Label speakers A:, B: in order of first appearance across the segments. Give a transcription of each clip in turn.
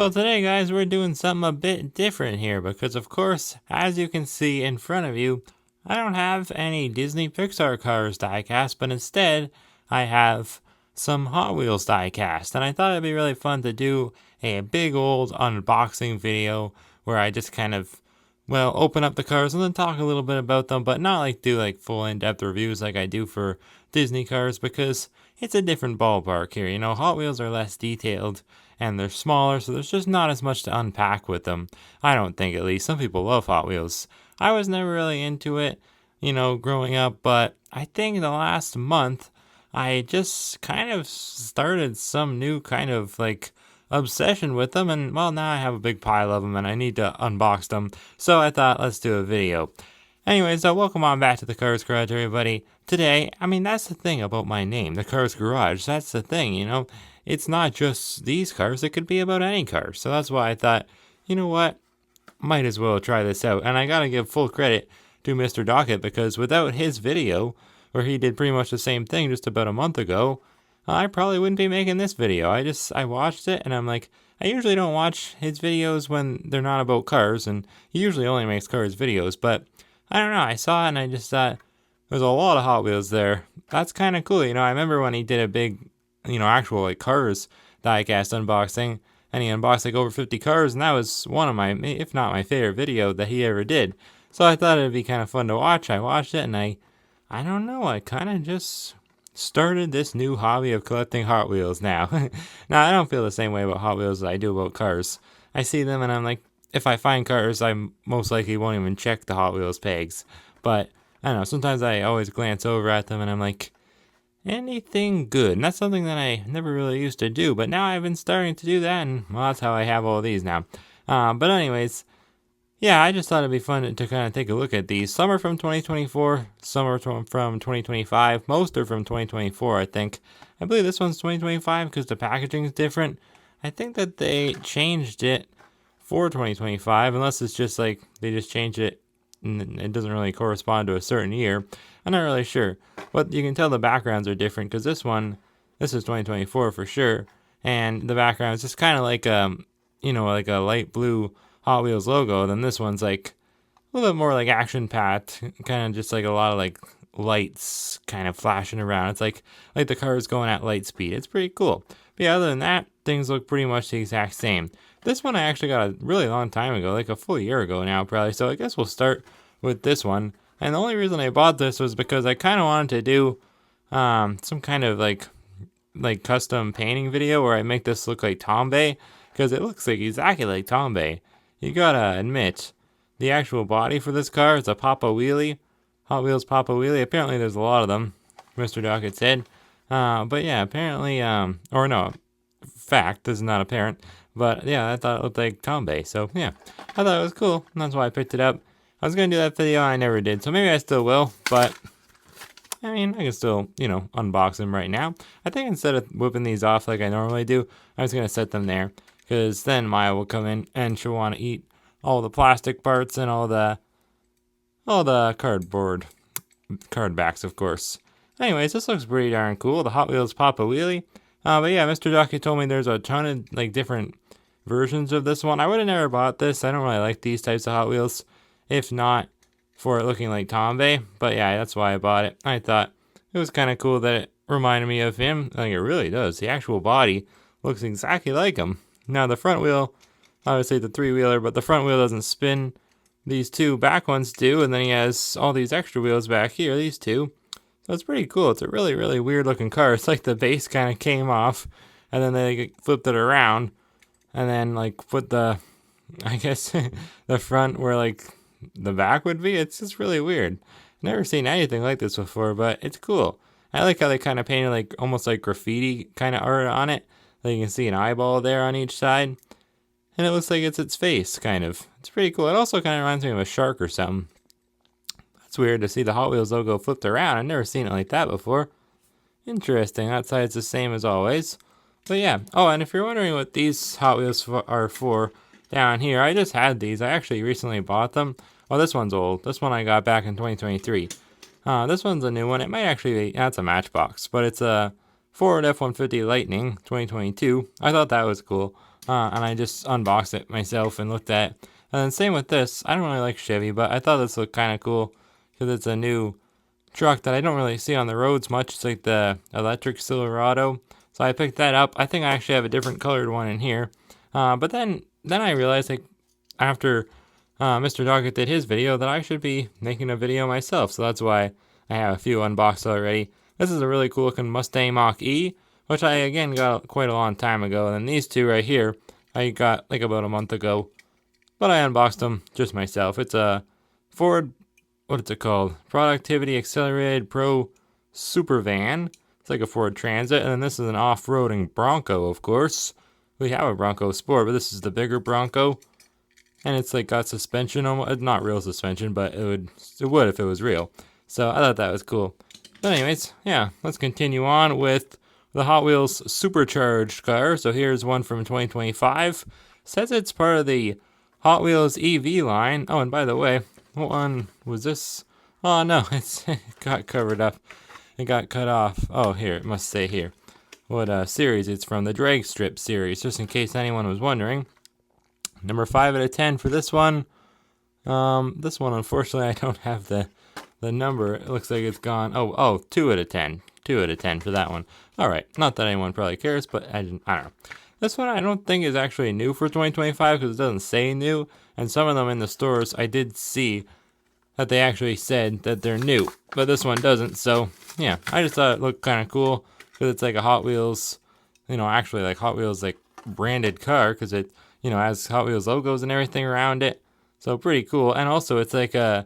A: Well, today, guys, we're doing something a bit different here because, of course, as you can see in front of you, I don't have any Disney Pixar cars diecast, but instead, I have some Hot Wheels diecast. And I thought it'd be really fun to do a big old unboxing video where I just kind of, well, open up the cars and then talk a little bit about them, but not like do like full in-depth reviews like I do for Disney cars because it's a different ballpark here. You know, Hot Wheels are less detailed and they're smaller, so there's just not as much to unpack with them. I don't think, at least. Some people love Hot Wheels. I was never really into it, you know, growing up, but I think the last month I just kind of started some new kind of like obsession with them, and well, now I have a big pile of them and I need to unbox them, so I thought let's do a video. Anyways, welcome on back to the Cars Garage, everybody. Today, I mean, that's the thing about my name, the Cars Garage. That's the thing, you know. It's not just these cars, it could be about any car. So that's why I thought, you know what, might as well try this out. And I gotta give full credit to Mr. Docket, because without his video, where he did pretty much the same thing just about a month ago, I probably wouldn't be making this video. I watched it and I'm like, I usually don't watch his videos when they're not about cars, and he usually only makes cars videos, but I don't know, I saw it and I just thought, there's a lot of Hot Wheels there. That's kind of cool. You know, I remember when he did a big, you know, actual like cars diecast unboxing, and he unboxed like over 50 cars, and that was one of my, if not my favorite video that he ever did. So I thought it'd be kind of fun to watch. I watched it and I don't know, I kind of just started this new hobby of collecting Hot Wheels now. Now, I don't feel the same way about Hot Wheels as I do about cars. I see them and I'm like, if I find cars, I most likely won't even check the Hot Wheels pegs. But I don't know, sometimes I always glance over at them and I'm like, anything good? And that's something that I never really used to do, but now I've been starting to do that, and well, that's how I have all these now. But anyways, yeah, I just thought it'd be fun to kind of take a look at these. Some are from 2024, some are from 2025, most are from 2024, I think. I believe this one's 2025 because the packaging is different. I think that they changed it for 2025, unless it's just like they just changed it and it doesn't really correspond to a certain year. I'm not really sure, but you can tell the backgrounds are different because this is 2024 for sure, and the background is just kind of like you know, like a light blue Hot Wheels logo. Then this one's like a little bit more like action packed, kind of just like a lot of like lights kind of flashing around. It's like the car is going at light speed. It's pretty cool. But yeah, other than that, things look pretty much the exact same. This one I actually got a really long time ago, like a full year ago now probably, so I guess we'll start with this one. And the only reason I bought this was because I kind of wanted to do some kind of like custom painting video where I make this look like Tombe, because it looks like exactly like Tombe. You gotta admit, the actual body for this car is a Papa Wheelie, Hot Wheels Papa Wheelie. Apparently there's a lot of them, Mr. Docket said. But yeah, apparently, or no, fact, this is not apparent. But yeah, I thought it looked like Tombe, so yeah, I thought it was cool, and that's why I picked it up. I was going to do that video, I never did, so maybe I still will, but I mean, I can still, you know, unbox them right now. I think instead of whipping these off like I normally do, I'm just going to set them there, because then Maya will come in and she'll want to eat all the plastic parts and all the card backs, of course. Anyways, this looks pretty darn cool, the Hot Wheels Papa Wheelie. But yeah, Mr. Ducky told me there's a ton of like different versions of this one. I would have never bought this. I don't really like these types of Hot Wheels, if not for it looking like Tombe. But yeah, that's why I bought it. I thought it was kind of cool that it reminded me of him. Like, it really does. The actual body looks exactly like him. Now the front wheel, obviously the three-wheeler, but the front wheel doesn't spin. These two back ones do, and then he has all these extra wheels back here, these two. So it's pretty cool. It's a really, really weird looking car. It's like the base kind of came off, and then they flipped it around, and then like put the, I guess, the front where like the back would be. It's just really weird. Never seen anything like this before, but it's cool. I like how they kind of painted like almost like graffiti kind of art on it. Like you can see an eyeball there on each side, and it looks like it's its face, kind of. It's pretty cool. It also kind of reminds me of a shark or something. It's weird to see the Hot Wheels logo flipped around. I've never seen it like that before. Interesting. That side's the same as always. But yeah. Oh, and if you're wondering what these Hot Wheels are for down here, I just had these. I actually recently bought them. Oh, this one's old. This one I got back in 2023. This one's a new one. It might actually be, that's a Matchbox, but it's a Ford F-150 Lightning 2022. I thought that was cool. and I just unboxed it myself and looked at it. And then same with this. I don't really like Chevy, but I thought this looked kind of cool because it's a new truck that I don't really see on the roads much. It's like the electric Silverado. So I picked that up. I think I actually have a different colored one in here. But then I realized, like, after Mr. Doggett did his video, that I should be making a video myself. So that's why I have a few unboxed already. This is a really cool looking Mustang Mach-E, which I again got quite a long time ago. And then these two right here, I got like about a month ago. But I unboxed them just myself. It's a Ford, what is it called? Productivity Accelerated Pro Super Van. It's like a Ford Transit. And then this is an off-roading Bronco, of course. We have a Bronco Sport, but this is the bigger Bronco. And it's like got suspension, almost, not real suspension, but it would if it was real. So I thought that was cool. But anyways, yeah, let's continue on with the Hot Wheels Supercharged car. So here's one from 2025. Says it's part of the Hot Wheels EV line. Oh, and by the way, what one was this? Oh no, it got covered up. It got cut off. Oh, here, it must say here what series it's from. The Drag Strip series, just in case anyone was wondering. Number 5 out of 10 for this one. This one, unfortunately, I don't have the number. It looks like it's gone. Oh, 2 out of 10. 2 out of 10 for that one. All right, not that anyone probably cares, but I don't know. This one I don't think is actually new for 2025 because it doesn't say new. And some of them in the stores I did see that they actually said that they're new, but this one doesn't. So yeah, I just thought it looked kind of cool because it's like a Hot Wheels, actually like Hot Wheels like branded car because it, has Hot Wheels logos and everything around it. So pretty cool. And also it's like a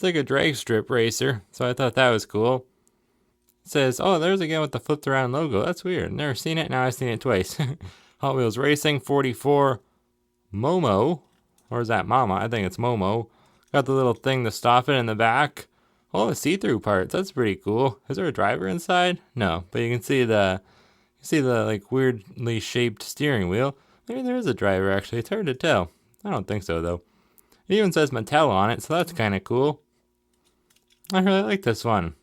A: drag strip racer. So I thought that was cool. It says, oh, there's again with the flipped around logo. That's weird. Never seen it. Now I've seen it twice. Hot Wheels Racing 44 Momo. Or is that Mama? I think it's Momo. Got the little thing to stop it in the back. All the see-through parts. That's pretty cool. Is there a driver inside? No, but you can see the like weirdly shaped steering wheel. Maybe there is a driver actually. It's hard to tell. I don't think so though. It even says Mattel on it, so that's kind of cool. I really like this one.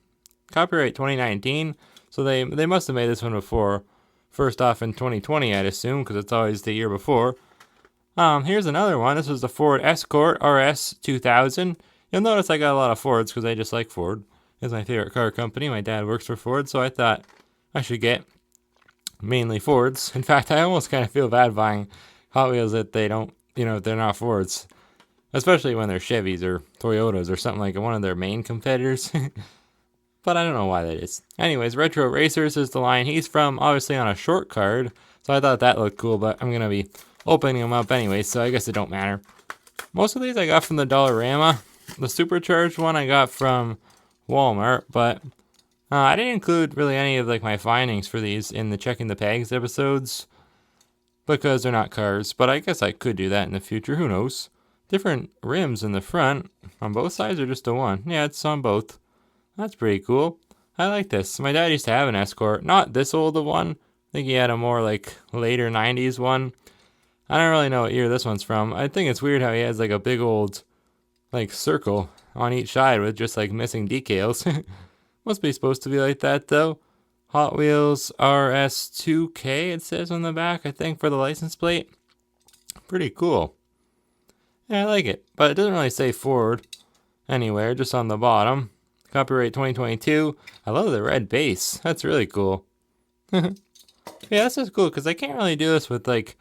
A: Copyright 2019. So they must have made this one before. First off in 2020, I'd assume, because it's always the year before. Here's another one. This was the Ford Escort RS 2000. You'll notice I got a lot of Fords because I just like Ford. It's my favorite car company. My dad works for Ford, so I thought I should get mainly Fords. In fact, I almost kind of feel bad buying Hot Wheels that they don't, they're not Fords. Especially when they're Chevys or Toyotas or something like one of their main competitors. But I don't know why that is. Anyways, Retro Racers is the line he's from, obviously on a short card. So I thought that looked cool, but I'm going to be opening them up anyway, so I guess it don't matter. Most of these I got from the Dollarama. The Supercharged one I got from Walmart, but I didn't include really any of like my findings for these in the Checking the Pegs episodes because they're not cars, but I guess I could do that in the future, who knows. Different rims in the front, on both sides or just the one? Yeah, it's on both. That's pretty cool. I like this. My dad used to have an Escort, not this old of one. I think he had a more like later 90s one. I don't really know what year this one's from. I think it's weird how he has like a big old like circle on each side with just like missing decals. Must be supposed to be like that though. Hot Wheels RS2K it says on the back, I think, for the license plate. Pretty cool. Yeah, I like it. But it doesn't really say Ford anywhere, just on the bottom. Copyright 2022. I love the red base. That's really cool. Yeah, this is cool because I can't really do this with like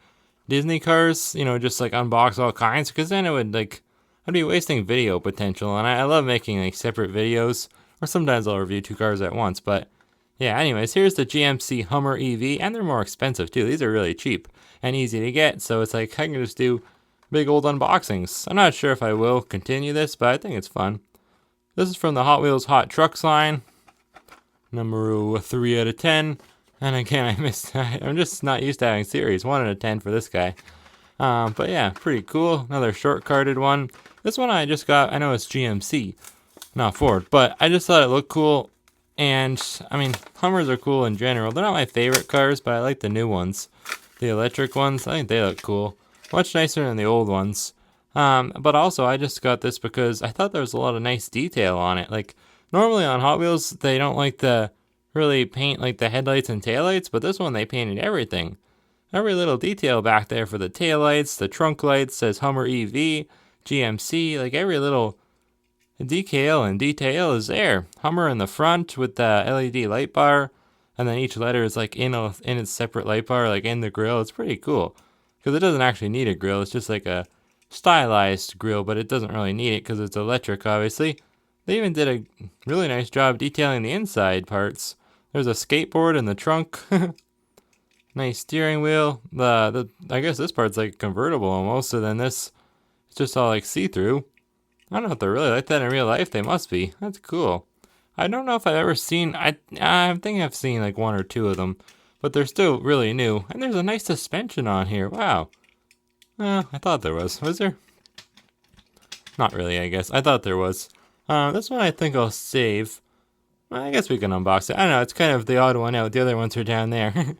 A: Disney cars, just like unbox all kinds, because then it would like, I'd be wasting video potential, and I love making like separate videos, or sometimes I'll review 2 cars at once, but yeah, anyways, here's the GMC Hummer EV, and they're more expensive too. These are really cheap and easy to get, so it's like I can just do big old unboxings. I'm not sure if I will continue this, but I think it's fun. This is from the Hot Wheels Hot Trucks line, number 3 out of 10. And again, I'm just not used to having series. 1 out of 10 for this guy. But yeah, pretty cool. Another short-carded one. This one I just got, I know it's GMC, not Ford, but I just thought it looked cool. And, I mean, Hummers are cool in general. They're not my favorite cars, but I like the new ones. The electric ones, I think they look cool. Much nicer than the old ones. But also, I just got this because I thought there was a lot of nice detail on it. Like, normally on Hot Wheels, they don't like to really paint like the headlights and taillights, but this one they painted everything. Every little detail back there for the taillights, the trunk lights says Hummer EV, GMC, like every little decal and detail is there. Hummer in the front with the LED light bar, and then each letter is like in its separate light bar, like in the grill. It's pretty cool because it doesn't actually need a grill. It's just like a stylized grill, but it doesn't really need it because it's electric, obviously. They even did a really nice job detailing the inside parts. There's a skateboard in the trunk. Nice steering wheel. I guess this part's like convertible almost, so then this it's just all like see-through. I don't know if they're really like that in real life. They must be. That's cool. I don't know if I've ever seen, I think I've seen like one or two of them, but they're still really new. And there's a nice suspension on here. Wow. I thought there was. Was there? Not really, I guess. I thought there was. This one I think I'll save. Well, I guess we can unbox it. I don't know. It's kind of the odd one out. The other ones are down there.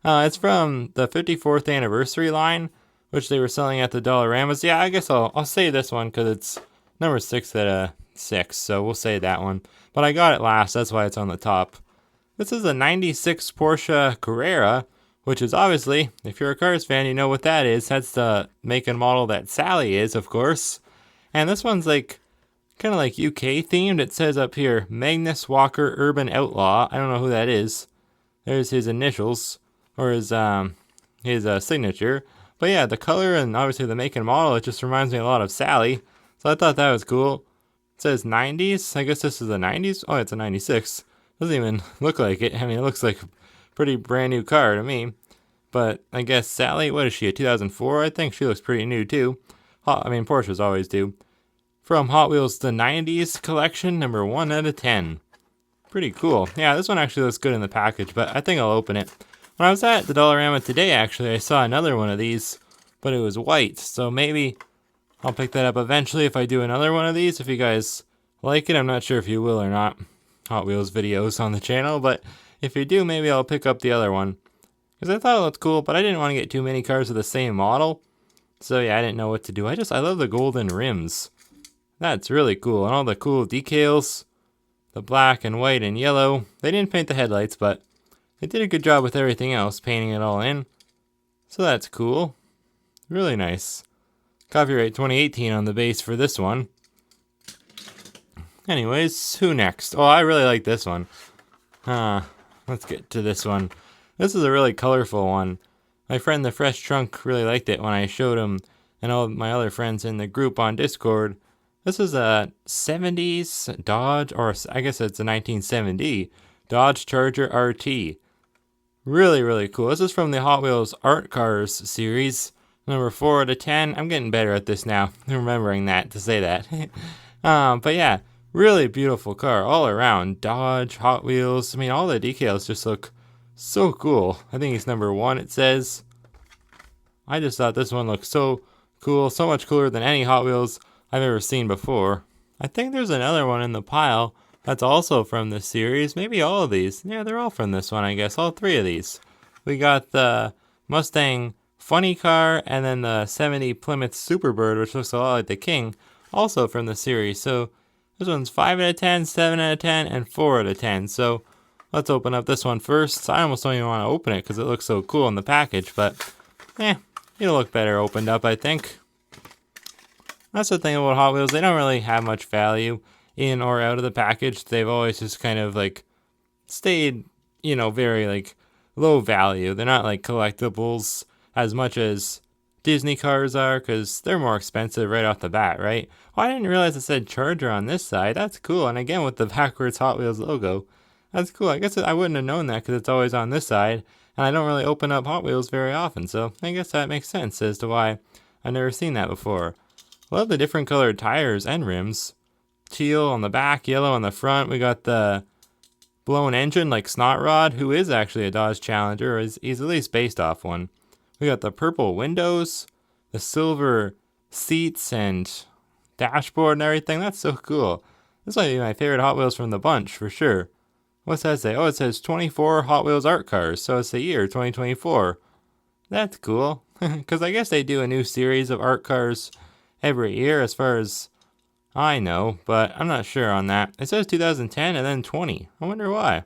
A: It's from the 54th anniversary line, which they were selling at the Dollaramas. Yeah, I guess I'll save this one because it's number 6 out of 6, so we'll say that one. But I got it last, that's why it's on the top. This is a 96 Porsche Carrera, which is obviously, if you're a Cars fan, you know what that is. That's the make and model that Sally is, of course. And this one's like, kind of like UK themed. It says up here, Magnus Walker Urban Outlaw. I don't know who that is. There's his initials, or his signature. But yeah, the color and obviously the make and model, it just reminds me a lot of Sally. So I thought that was cool. It says 90s. I guess this is a 90s. Oh, it's a 96. Doesn't even look like it. I mean, it looks like a pretty brand new car to me. But I guess Sally, what is she, a 2004? I think she looks pretty new too. Porsches always do. From Hot Wheels the 90s collection, number 1 out of 10. Pretty cool. Yeah, this one actually looks good in the package, but I think I'll open it. When I was at the Dollarama today, actually, I saw another one of these, but it was white. So maybe I'll pick that up eventually if I do another one of these. If you guys like it, I'm not sure if you will or not. Hot Wheels videos on the channel, but if you do, maybe I'll pick up the other one. Because I thought it looked cool, but I didn't want to get too many cars of the same model. So yeah, I didn't know what to do. I love the golden rims. That's really cool. And all the cool decals. The black and white and yellow. They didn't paint the headlights, but they did a good job with everything else, painting it all in. So that's cool. Really nice. Copyright 2018 on the base for this one. Anyways, who next? Oh, I really like this one. Let's get to this one. This is a really colorful one. My friend the Fresh Trunk really liked it when I showed him and all my other friends in the group on Discord. This is a 70s Dodge, or I guess it's a 1970 Dodge Charger RT. Really, really cool. This is from the Hot Wheels Art Cars series. Number 4 out of 10. I'm getting better at this now. Remembering that, to say that. But yeah, really beautiful car all around. Dodge, Hot Wheels. I mean, all the decals just look so cool. I think it's number 1, it says. I just thought this one looked so cool. So much cooler than any Hot Wheels I've ever seen before. I think there's another one in the pile that's also from this series. Maybe all of these. Yeah, they're all from this one, I guess. All 3 of these. We got the Mustang Funny Car and then the 70 Plymouth Superbird, which looks a lot like the King, also from the series. So this one's 5 out of 10, 7 out of 10, and 4 out of 10. So let's open up this one first. I almost don't even want to open it because it looks so cool in the package, but it'll look better opened up, I think. That's the thing about Hot Wheels. They don't really have much value in or out of the package. They've always just kind of like stayed, very like low value. They're not like collectibles as much as Disney cars are because they're more expensive right off the bat, right? Oh, I didn't realize it said Charger on this side. That's cool. And again, with the backwards Hot Wheels logo. That's cool. I guess I wouldn't have known that because it's always on this side. And I don't really open up Hot Wheels very often. So I guess that makes sense as to why I've never seen that before. Love the different colored tires and rims. Teal on the back, yellow on the front. We got the blown engine like Snot Rod, who is actually a Dodge Challenger. He's at least based off one. We got the purple windows, the silver seats and dashboard and everything. That's so cool. This might be my favorite Hot Wheels from the bunch for sure. What's that say? Oh, it says 24 Hot Wheels Art Cars. So it's the year 2024. That's cool. Because I guess they do a new series of art cars every year as far as I know, but I'm not sure on that. It says 2010 and then 20. I wonder why.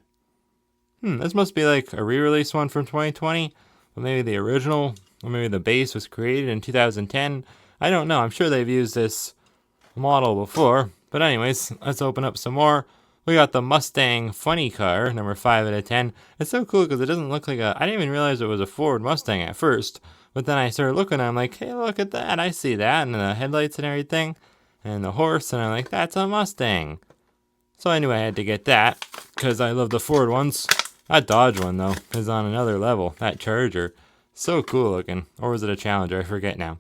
A: This must be like a re-release one from 2020, but maybe the original, or maybe the base was created in 2010. I don't know. I'm sure they've used this model before. But anyways, let's open up some more. We got the Mustang funny car, number 5 out of 10. It's so cool because it doesn't look like I didn't even realize it was a Ford Mustang at first. But then I started looking and I'm like, hey, look at that. I see that. And the headlights and everything. And the horse. And I'm like, that's a Mustang. So I knew I had to get that because I love the Ford ones. That Dodge one, though, is on another level. That Charger. So cool looking. Or was it a Challenger? I forget now.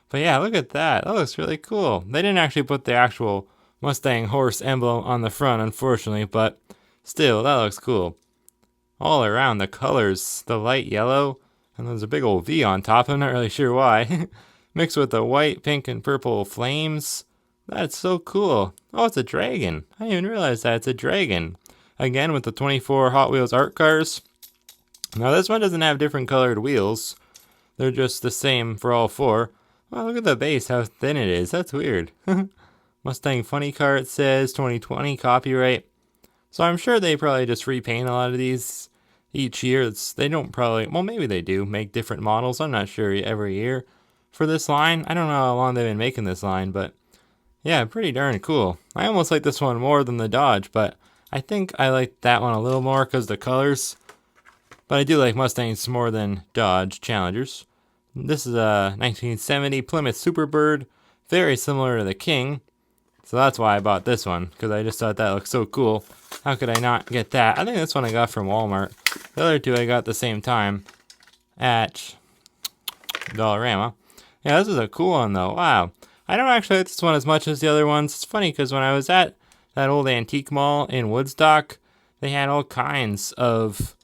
A: But yeah, look at that. That looks really cool. They didn't actually put the actual Mustang horse emblem on the front, unfortunately, but still, that looks cool. All around, the colors, the light yellow, and there's a big old V on top. I'm not really sure why. Mixed with the white, pink, and purple flames. That's so cool. Oh, it's a dragon. I didn't even realize that. It's a dragon. Again, with the 24 Hot Wheels art cars. Now, this one doesn't have different colored wheels. They're just the same for all 4. Wow, look at the base, how thin it is. That's weird. Mustang funny car, it says. 2020 copyright. So I'm sure they probably just repaint a lot of these each year. They don't probably, well, maybe they do make different models. I'm not sure every year for this line. I don't know how long they've been making this line, but yeah, pretty darn cool. I almost like this one more than the Dodge, but I think I like that one a little more because the colors. But I do like Mustangs more than Dodge Challengers. This is a 1970 Plymouth Superbird, very similar to the King. So that's why I bought this one, because I just thought that looked so cool. How could I not get that? I think this one I got from Walmart. The other 2 I got at the same time at Dollarama. Yeah, this is a cool one though. Wow. I don't actually like this one as much as the other ones. It's funny because when I was at that old antique mall in Woodstock, they had all kinds of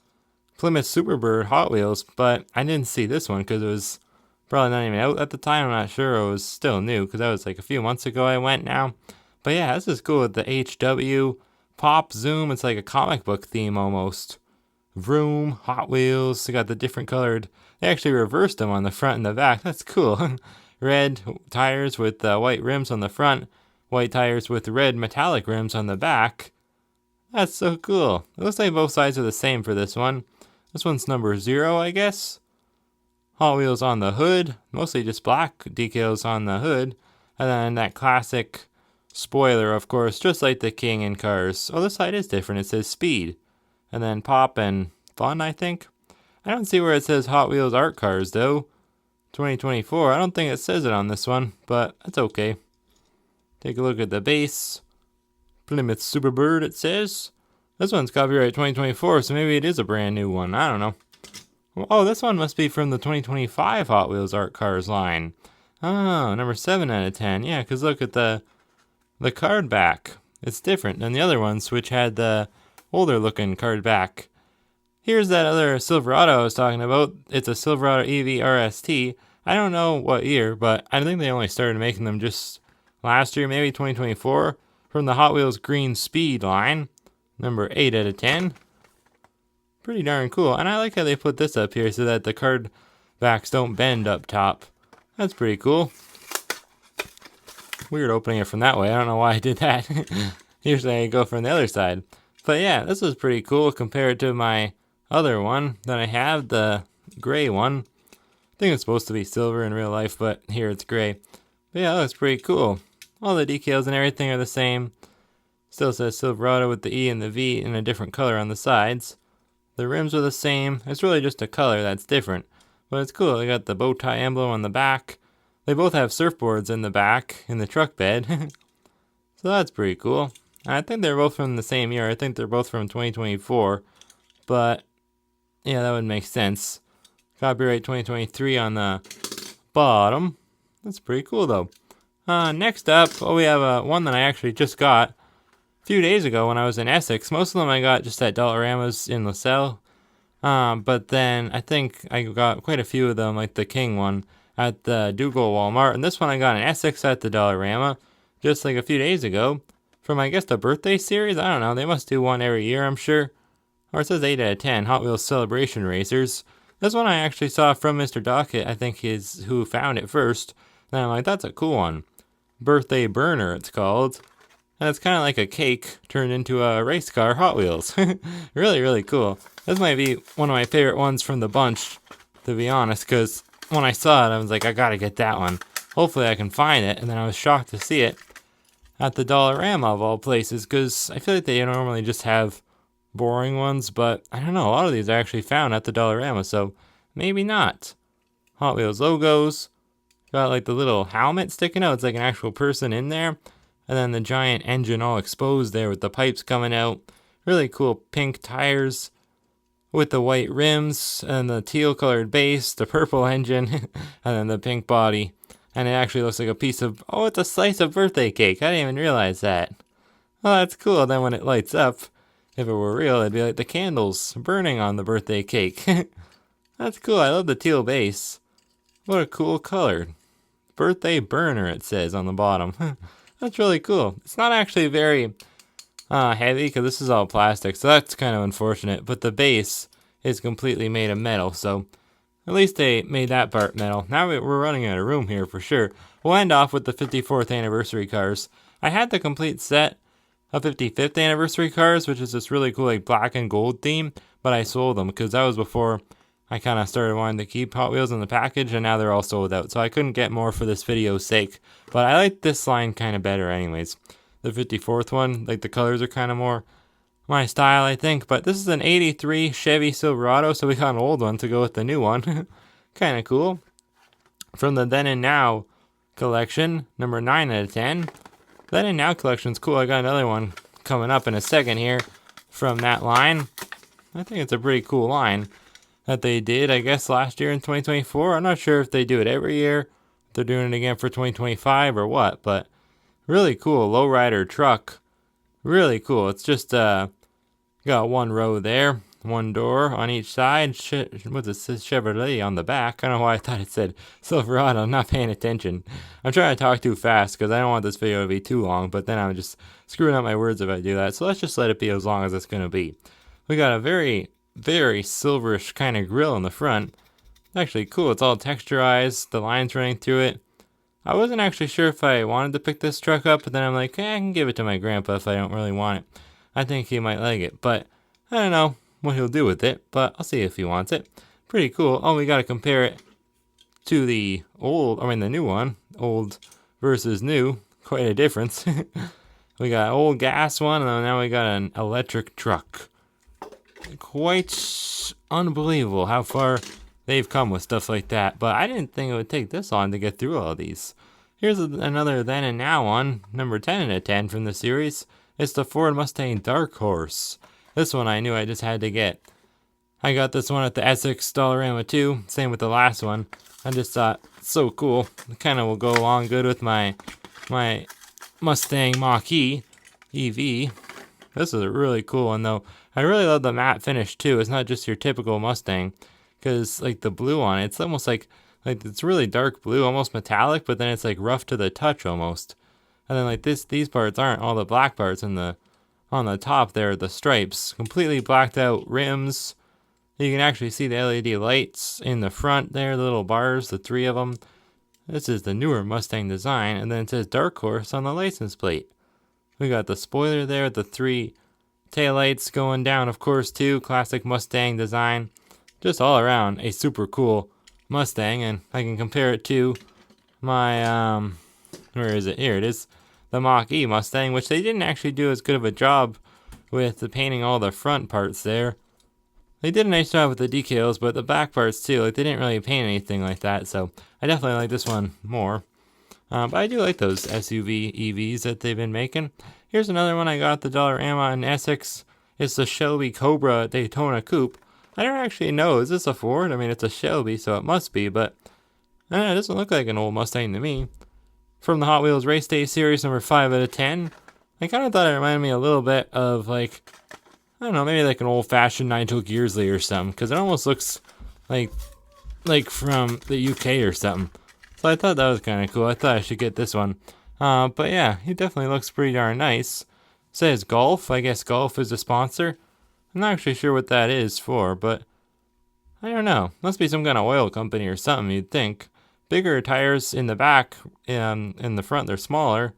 A: Plymouth Superbird Hot Wheels, but I didn't see this one because it was probably not even out at the time. I'm not sure. It was still new because that was like a few months ago I went now. But yeah, this is cool with the HW, Pop, Zoom. It's like a comic book theme almost. Vroom, Hot Wheels. They got the different colored. They actually reversed them on the front and the back. That's cool. Red tires with white rims on the front. White tires with red metallic rims on the back. That's so cool. It looks like both sides are the same for this one. This one's number 0, I guess. Hot Wheels on the hood. Mostly just black decals on the hood. And then that classic spoiler, of course, just like the King in Cars. Oh, this side is different. It says Speed. And then Pop and Fun, I think. I don't see where it says Hot Wheels Art Cars, though. 2024. I don't think it says it on this one, but that's okay. Take a look at the base. Plymouth Superbird, it says. This one's copyright 2024, so maybe it is a brand new one. I don't know. Oh, this one must be from the 2025 Hot Wheels Art Cars line. Oh, number 7 out of 10. Yeah, because look at the card back. It's different than the other ones, which had the older looking card back. Here's that other Silverado I was talking about. It's a Silverado EV RST. I don't know what year, but I think they only started making them just last year, maybe 2024, from the Hot Wheels Green Speed line. Number 8 out of 10. Pretty darn cool. And I like how they put this up here so that the card backs don't bend up top. That's pretty cool. Weird opening it from that way. I don't know why I did that. Usually I go from the other side. But yeah, this is pretty cool compared to my other one that I have, the gray one. I think it's supposed to be silver in real life, but here it's gray. But yeah, that's pretty cool. All the decals and everything are the same. Still says Silverado with the E and the V in a different color on the sides. The rims are the same. It's really just a color that's different. But it's cool. They got the bow tie emblem on the back. They both have surfboards in the back in the truck bed. So that's pretty cool. And I think they're both from the same year. I think they're both from 2024. But yeah, that would make sense. Copyright 2023 on the bottom. That's pretty cool though. Next up, we have one that I actually just got a few days ago when I was in Essex. Most of them I got just at Dollarama's in LaSalle. But then I think I got quite a few of them, like the King one, at the Dougal Walmart. And this one I got in Essex at the Dollarama just like a few days ago. From, I guess, the birthday series? I don't know. They must do one every year, I'm sure. Or it says 8 out of 10, Hot Wheels Celebration Racers. This one I actually saw from Mr. Dockett. I think he's who found it first. And I'm like, that's a cool one. Birthday Burner, it's called. And it's kind of like a cake turned into a race car Hot Wheels. Really, really cool. This might be one of my favorite ones from the bunch. to be honest, because when I saw it, I was like, I gotta get that one. Hopefully I can find it, and then I was shocked to see it at the Dollarama of all places, because I feel like they normally just have boring ones, but I don't know, a lot of these are actually found at the Dollarama, so maybe not. Hot Wheels logos, got like the little helmet sticking out, it's like an actual person in there, and then the giant engine all exposed there with the pipes coming out. Really cool pink tires with the white rims and the teal colored base, the purple engine, and then the pink body. And it actually looks like a piece of, oh, it's a slice of birthday cake. I didn't even realize that. Well, that's cool. Then when it lights up, if it were real, it'd be like the candles burning on the birthday cake. That's cool. I love the teal base. What a cool color. Birthday burner, it says on the bottom. That's really cool. It's not actually very heavy because this is all plastic, so that's kind of unfortunate. But the base is completely made of metal, so at least they made that part metal. Now we're running out of room here for sure. We'll end off with the 54th anniversary cars. I had the complete set of 55th anniversary cars, which is this really cool like black and gold theme, but I sold them because that was before I kind of started wanting to keep Hot Wheels in the package, and now they're all sold out, so I couldn't get more for this video's sake. But I like this line kind of better anyways. The 54th one, like the colors are kind of more my style, I think. But this is an 83 Chevy Silverado, so we got an old one to go with the new one. Kind of cool. From the Then and Now collection, number 9 out of 10. Then and Now collection's cool. I got another one coming up in a second here from that line. I think it's a pretty cool line that they did, I guess, last year in 2024. I'm not sure if they do it every year, if they're doing it again for 2025 or what, but really cool lowrider truck. Really cool. It's just got one row there, one door on each side. What's it says Chevrolet on the back. I don't know why I thought it said Silverado. I'm not paying attention. I'm trying to talk too fast because I don't want this video to be too long, but then I'm just screwing up my words if I do that. So let's just let it be as long as it's going to be. We got a very, very silverish kind of grill in the front. Actually cool. It's all texturized. The lines running through it. I wasn't actually sure if I wanted to pick this truck up, but then I'm like, I can give it to my grandpa if I don't really want it. I think he might like it, but I don't know what he'll do with it, but I'll see if he wants it. Pretty cool. Oh, we got to compare it to the new one. Old versus new. Quite a difference. We got an old gas one, and now we got an electric truck. Quite unbelievable how far they've come with stuff like that, but I didn't think it would take this long to get through all these. Here's another Then and Now one, number 10 out of 10 from the series. It's the Ford Mustang Dark Horse. This one I knew I just had to get. I got this one at the Essex Dollarama too, same with the last one. I just thought, so cool. It kind of will go along good with my Mustang Mach-E EV. This is a really cool one though. I really love the matte finish too. It's not just your typical Mustang. Because like the blue on it, it's almost like it's really dark blue, almost metallic, but then it's like rough to the touch almost. And then like these parts aren't all the black parts on the top there, the stripes, completely blacked out rims. You can actually see the LED lights in the front there, the little bars, the 3 of them. This is the newer Mustang design, and then it says Dark Horse on the license plate. We got the spoiler there, the 3 taillights going down, of course, too. Classic Mustang design. Just all around a super cool Mustang, and I can compare it to my, where is it? Here it is. The Mach-E Mustang, which they didn't actually do as good of a job with the painting all the front parts there. They did a nice job with the decals, but the back parts too, like they didn't really paint anything like that, so I definitely like this one more. But I do like those SUV EVs that they've been making. Here's another one I got at the Dollarama in Essex. It's the Shelby Cobra Daytona Coupe. I don't actually know. Is this a Ford? I mean, it's a Shelby, so it must be, but I don't know, it doesn't look like an old Mustang to me. From the Hot Wheels Race Day Series, number 5 out of 10. I kind of thought it reminded me a little bit of, like, I don't know, maybe like an old-fashioned Nigel Gearsley or something, because it almost looks like from the UK or something. So I thought that was kind of cool. I thought I should get this one. But yeah, he definitely looks pretty darn nice. It says Golf. I guess Golf is a sponsor. I'm not actually sure what that is for, but I don't know. Must be some kind of oil company or something, you'd think. Bigger tires in the back, in the front they're smaller.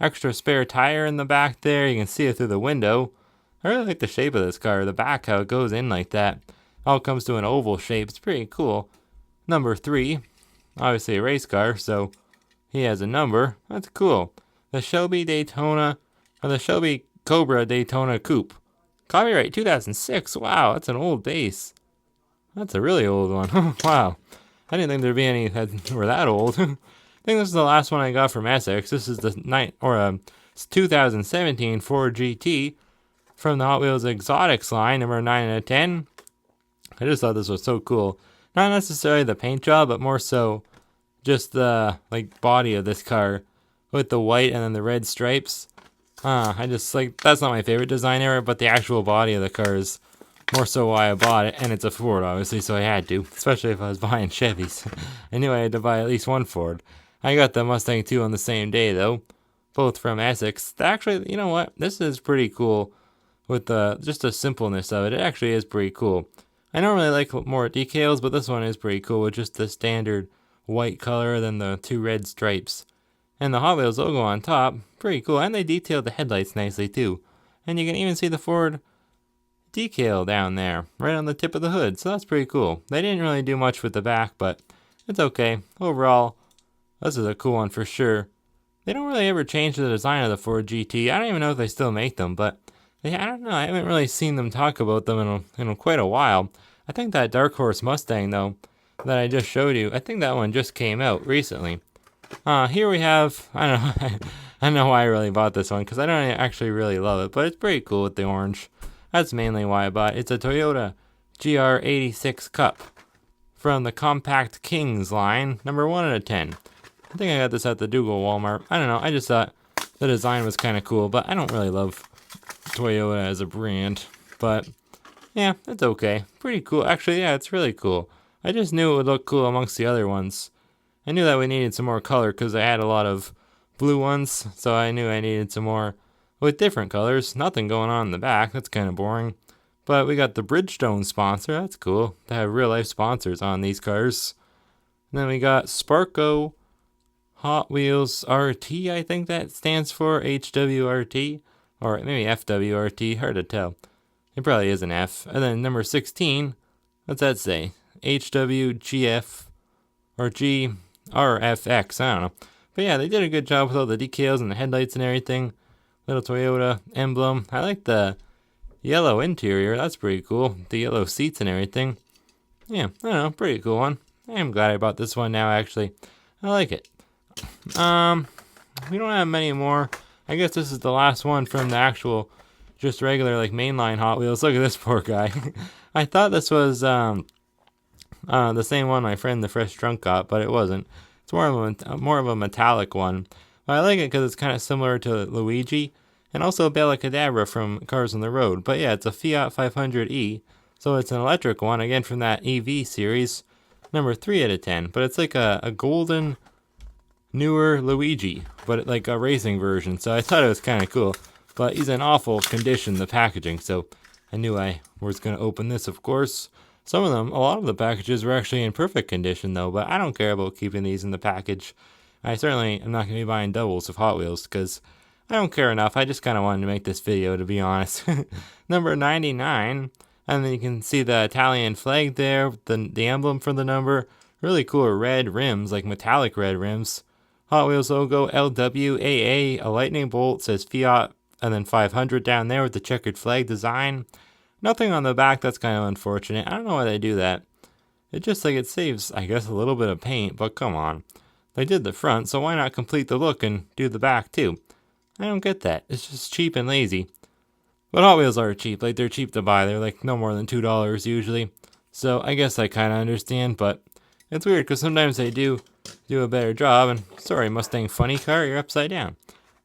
A: Extra spare tire in the back there, you can see it through the window. I really like the shape of this car, the back, how it goes in like that. All comes to an oval shape, it's pretty cool. number 3. Obviously a race car, so he has a number. That's cool. The Shelby Daytona, or the Shelby Cobra Daytona Coupe. Copyright 2006. Wow, that's an old base. That's a really old one. Wow. I didn't think there'd be any that were that old. I think this is the last one I got from Essex. This is the 2017 Ford GT from the Hot Wheels Exotics line, number 9 out of 10. I just thought this was so cool. Not necessarily the paint job, but more so just the body of this car with the white and then the red stripes. I just that's not my favorite design ever, but the actual body of the car is more so why I bought it, and it's a Ford, obviously, so I had to, especially if I was buying Chevys. I knew I had to buy at least one Ford. I got the Mustang 2 on the same day, though, both from Essex. Actually, you know what? This is pretty cool with just the simpleness of it. It actually is pretty cool. I don't really like more decals, but this one is pretty cool with just the standard white color, then the 2 red stripes. And the Hot Wheels logo on top, pretty cool. And they detailed the headlights nicely, too. And you can even see the Ford decal down there, right on the tip of the hood, so that's pretty cool. They didn't really do much with the back, but it's okay. Overall, this is a cool one for sure. They don't really ever change the design of the Ford GT. I don't even know if they still make them, but I don't know. I haven't really seen them talk about them in quite a while. I think that Dark Horse Mustang, though, that I just showed you, I think that one just came out recently. Here we have, I don't know, I don't know why I really bought this one, because I don't actually really love it, but it's pretty cool with the orange. That's mainly why I bought it. It's a Toyota GR86 Cup from the Compact Kings line, number 1 out of 10. I think I got this at the Dougal Walmart. I don't know, I just thought the design was kind of cool, but I don't really love Toyota as a brand. But, yeah, it's okay. Pretty cool. Actually, yeah, it's really cool. I just knew it would look cool amongst the other ones. I knew that we needed some more color because I had a lot of blue ones, so I knew I needed some more with different colors. Nothing going on in the back. That's kind of boring. But we got the Bridgestone sponsor. That's cool to have real life sponsors on these cars. And then we got Sparco Hot Wheels RT. I think that stands for HWRT. Or maybe FWRT. Hard to tell. It probably is an F. And then number 16. What's that say? HWGF or GRFX. I don't know. But yeah, they did a good job with all the decals and the headlights and everything. Little Toyota emblem. I like the yellow interior. That's pretty cool. The yellow seats and everything. Yeah, I don't know. Pretty cool one. I am glad I bought this one now, actually. I like it. We don't have many more. I guess this is the last one from the actual, just regular, mainline Hot Wheels. Look at this poor guy. I thought this was the same one my friend the Fresh Drunk got, but it wasn't. It's more of a metallic one. But I like it because it's kind of similar to Luigi. And also Bella Cadabra from Cars on the Road. But yeah, it's a Fiat 500e. So it's an electric one, again from that EV series. Number 3 out of 10. But it's like a golden, newer Luigi. But like a racing version. So I thought it was kind of cool. But he's in awful condition, the packaging. So I knew I was going to open this, of course. A lot of the packages were actually in perfect condition though. But I don't care about keeping these in the package. I certainly am not going to be buying doubles of Hot Wheels because I don't care enough. I just kind of wanted to make this video, to be honest. Number 99. And then you can see the Italian flag there, the emblem for the number. Really cool red rims, like metallic red rims. Hot Wheels logo, LWAA, a lightning bolt, says Fiat, and then 500 down there with the checkered flag design. Nothing on the back, that's kind of unfortunate. I don't know why they do that. It just it saves, I guess, a little bit of paint, but come on. They did the front, so why not complete the look and do the back too? I don't get that. It's just cheap and lazy. But Hot Wheels are cheap. They're cheap to buy. They're no more than $2 usually. So I guess I kind of understand, but it's weird because sometimes they do a better job. And sorry, Mustang funny car, you're upside down.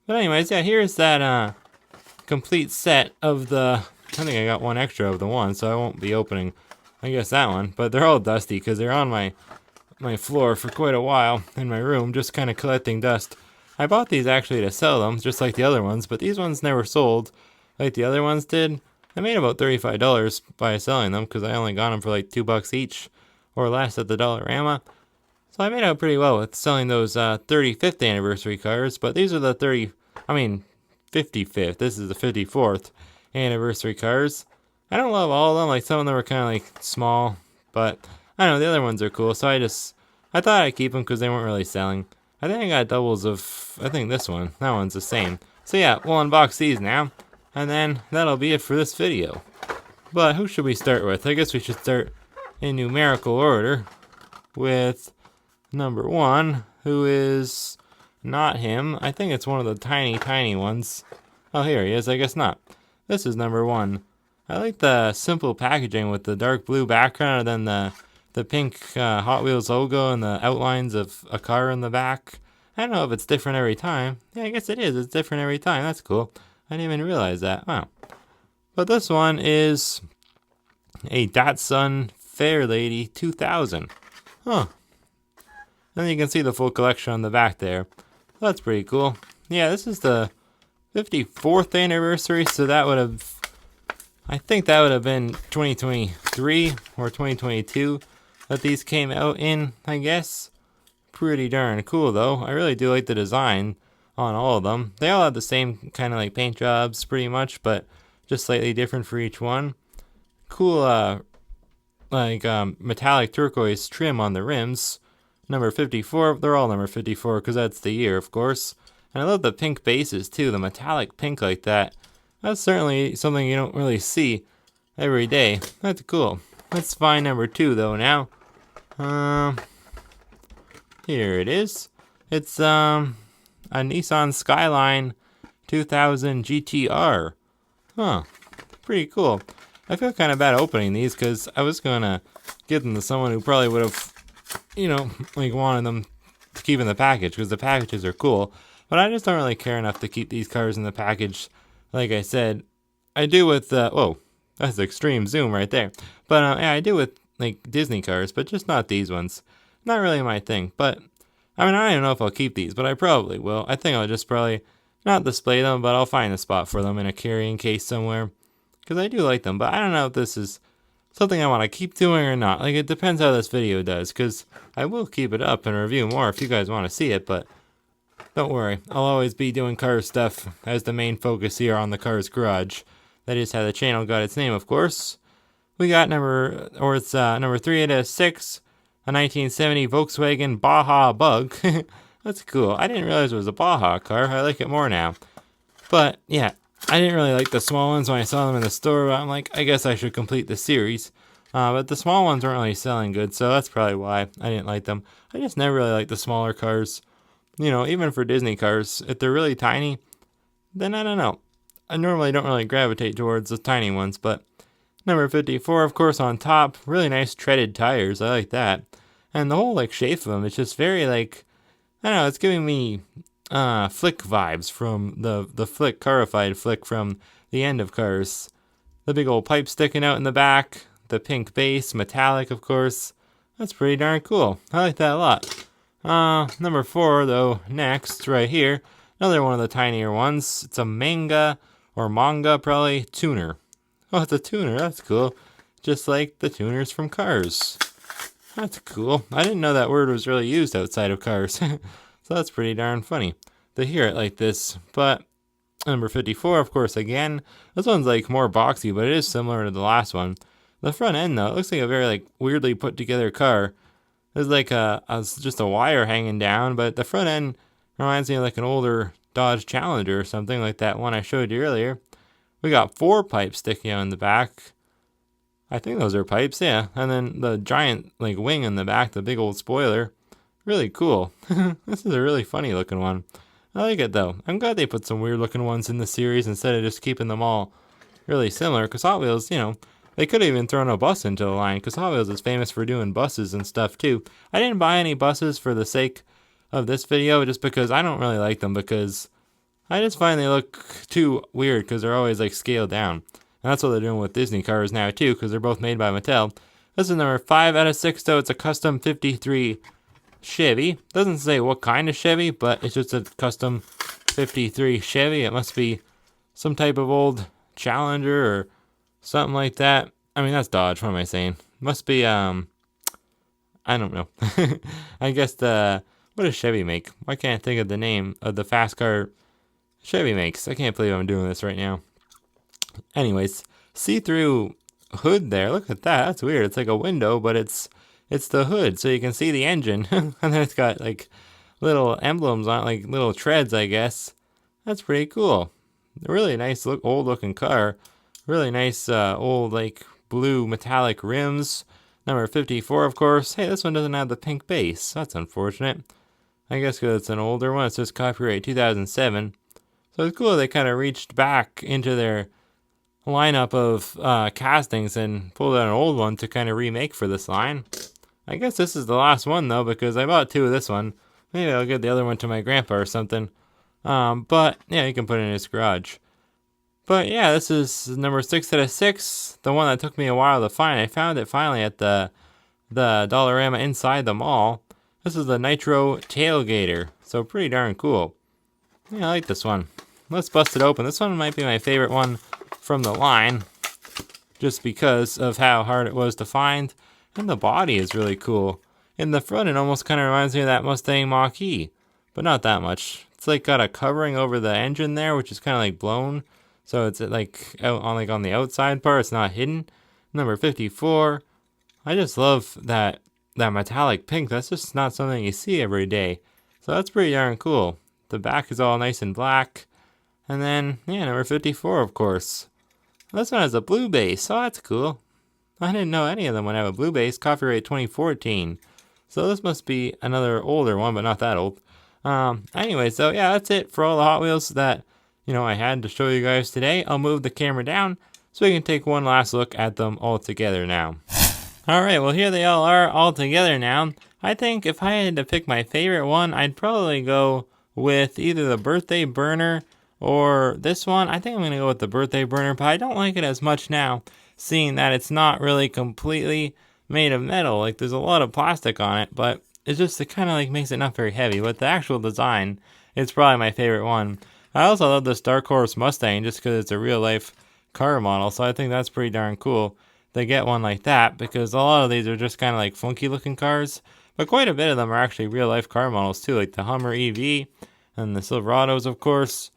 A: But anyways, yeah, here's that complete set of the, I think I got one extra of the one, so I won't be opening, I guess, that one. But they're all dusty because they're on my floor for quite a while in my room, just kind of collecting dust. I bought these actually to sell them, just like the other ones, but these ones never sold like the other ones did. I made about $35 by selling them because I only got them for $2 each or less at the Dollarama. So I made out pretty well with selling those 35th anniversary cars, but these are the 55th. This is the 54th anniversary cars. I don't love all of them. Some of them are kind of small, but I don't know, the other ones are cool, so I thought I'd keep them because they weren't really selling. I think I got doubles of, I think this one. That one's the same. So yeah, we'll unbox these now, and then that'll be it for this video. But who should we start with? I guess we should start in numerical order with number 1, who is not him. I think it's one of the tiny ones. Oh, here he is. I guess not. This is number 1. I like the simple packaging with the dark blue background and then the pink Hot Wheels logo and the outlines of a car in the back. I don't know if it's different every time. Yeah, I guess it is. It's different every time. That's cool. I didn't even realize that. Wow. But this one is a Datsun Fairlady 2000. Huh. Then you can see the full collection on the back there. That's pretty cool. Yeah, this is the 54th anniversary, so that would have, I think that would have been 2023 or 2022 that these came out in, I guess. Pretty darn cool though. I really do like the design on all of them. They all have the same kind of like paint jobs pretty much, but just slightly different for each one. Cool metallic turquoise trim on the rims. Number 54, they're all number 54 because that's the year, of course. And I love the pink bases too, the metallic pink like that. That's certainly something you don't really see every day. That's cool. Let's find number 2 though now. Here it is. It's a Nissan Skyline 2000 GTR. Huh. Pretty cool. I feel kind of bad opening these because I was going to give them to someone who probably would have, like wanted them to keep in the package because the packages are cool. But I just don't really care enough to keep these cars in the package. Like I said, I do with, whoa, that's extreme zoom right there. But yeah, I do with like Disney cars, but just not these ones. Not really my thing. But I mean, I don't know if I'll keep these, but I probably will. I think I'll just probably not display them, but I'll find a spot for them in a carrying case somewhere. Because I do like them, but I don't know if this is something I want to keep doing or not. Like, it depends how this video does, because I will keep it up and review more if you guys want to see it, but don't worry. I'll always be doing car stuff as the main focus here on the Cars Garage. That is how the channel got its name, of course. We got number 3 out of 6, a 1970 Volkswagen Baja Bug. That's cool. I didn't realize it was a Baja car. I like it more now. But, yeah. I didn't really like the small ones when I saw them in the store, but I'm like, I guess I should complete the series. But the small ones weren't really selling good, so that's probably why I didn't like them. I just never really liked the smaller cars. Even for Disney cars, if they're really tiny, then I don't know. I normally don't really gravitate towards the tiny ones, but number 54, of course, on top. Really nice treaded tires. I like that. And the whole, like, shape of them, it's just very, like, I don't know, it's giving me Flick vibes from the Flick, Carified Flick from the end of Cars. The big old pipe sticking out in the back, the pink base, metallic of course. That's pretty darn cool. I like that a lot. Number 4 though, next, right here. Another one of the tinier ones. It's a manga probably, tuner. Oh, it's a tuner, that's cool. Just like the tuners from Cars. That's cool. I didn't know that word was really used outside of Cars. So that's pretty darn funny to hear it like this. But number 54, of course, again. This one's like more boxy, but it is similar to the last one. The front end, though, it looks like a very like weirdly put together car. There's like just a wire hanging down, but the front end reminds me of like an older Dodge Challenger or something like that one I showed you earlier. We got 4 pipes sticking out in the back. I think those are pipes, yeah. And then the giant like wing in the back, the big old spoiler. Really cool. This is a really funny looking one. I like it though. I'm glad they put some weird looking ones in the series instead of just keeping them all really similar. Because Hot Wheels, they could have even thrown a bus into the line. Because Hot Wheels is famous for doing buses and stuff too. I didn't buy any buses for the sake of this video. Just because I don't really like them. Because I just find they look too weird. Because they're always like scaled down. And that's what they're doing with Disney cars now too. Because they're both made by Mattel. This is number 5 out of 6 though. It's a custom 53 Chevy. Doesn't say what kind of Chevy, but it's just a custom 53 Chevy. It must be some type of old Challenger or something like that. I mean, that's Dodge. What am I saying? Must be, I don't know. I guess what does Chevy make? Why can't I think of the name of the fast car Chevy makes? I can't believe I'm doing this right now. Anyways, see-through hood there. Look at that. That's weird. It's like a window, but it's it's the hood, so you can see the engine. And then it's got like little emblems on it, like little treads, I guess. That's pretty cool. Really nice old looking car. Really nice old like blue metallic rims. Number 54, of course. Hey, this one doesn't have the pink base. That's unfortunate. I guess because it's an older one. It says copyright 2007. So it's cool they kind of reached back into their lineup of castings and pulled out an old one to kind of remake for this line. I guess this is the last one though, because I bought 2 of this one. Maybe I'll give the other one to my grandpa or something. But yeah, you can put it in his garage. But yeah, this is number 6 out of 6. The one that took me a while to find. I found it finally at the Dollarama inside the mall. This is the Nitro Tailgater. So pretty darn cool. Yeah, I like this one. Let's bust it open. This one might be my favorite one from the line, just because of how hard it was to find. And the body is really cool. In the front, it almost kind of reminds me of that Mustang Mach-E, but not that much. It's like got a covering over the engine there, which is kind of like blown. So it's like out on the outside part. It's not hidden. Number 54. I just love that metallic pink. That's just not something you see every day. So that's pretty darn cool. The back is all nice and black. And then, yeah, number 54, of course. This one has a blue base. Oh, that's cool. I didn't know any of them would have a blue base. Copyright 2014. So this must be another older one, but not that old. Anyway, so yeah, that's it for all the Hot Wheels that, I had to show you guys today. I'll move the camera down so we can take one last look at them all together now. Alright, well here they all are all together now. I think if I had to pick my favorite one, I'd probably go with either the birthday burner or this one. I think I'm going to go with the birthday burner, but I don't like it as much now, seeing that it's not really completely made of metal. Like there's a lot of plastic on it, but it kind of like makes it not very heavy. But the actual design, it's probably my favorite one. I also love this Dark Horse Mustang just because it's a real life car model, so I think that's pretty darn cool. They get one like that because a lot of these are just kind of like funky looking cars, but quite a bit of them are actually real life car models too, like the Hummer EV and the Silverados, of course.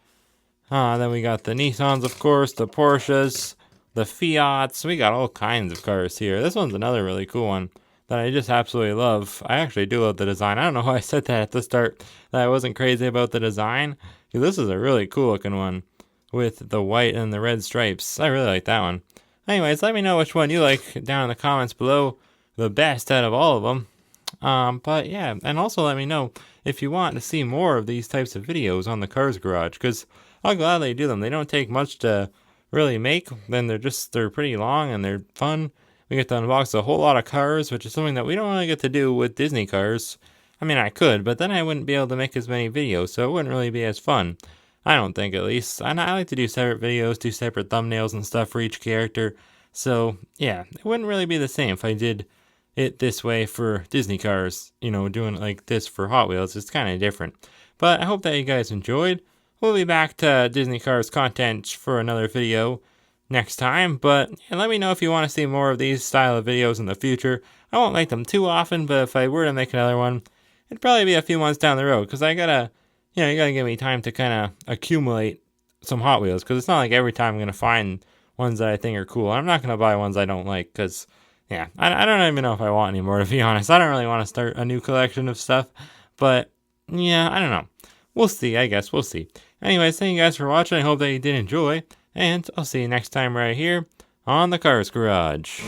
A: Then we got the Nissans, of course, the Porsches, the Fiats. We got all kinds of cars here. This one's another really cool one that I just absolutely love. I actually do love the design. I don't know why I said that at the start, that I wasn't crazy about the design. This is a really cool looking one with the white and the red stripes. I really like that one. Anyways, let me know which one you like down in the comments below, the best out of all of them. But yeah, and also let me know if you want to see more of these types of videos on the Cars Garage, because I'll gladly do them. They don't take much to really make, then they're pretty long and they're fun. We get to unbox a whole lot of cars, which is something that we don't really get to do with Disney cars. I mean, I could, but then I wouldn't be able to make as many videos, so it wouldn't really be as fun. I don't think, at least. And I like to do separate videos, do separate thumbnails and stuff for each character. So, yeah, it wouldn't really be the same if I did it this way for Disney cars. Doing it like this for Hot Wheels. It's kind of different. But I hope that you guys enjoyed. We'll be back to Disney Cars content for another video next time. But let me know if you want to see more of these style of videos in the future. I won't make them too often, but if I were to make another one, it'd probably be a few months down the road. Because I gotta... you gotta give me time to kind of accumulate some Hot Wheels, because it's not like every time I'm gonna find ones that I think are cool. I'm not gonna buy ones I don't like, because, yeah, I don't even know if I want anymore, to be honest. I don't really want to start a new collection of stuff, but, yeah, I don't know. We'll see, I guess, we'll see. Anyways, thank you guys for watching. I hope that you did enjoy, and I'll see you next time right here on the Cars Garage.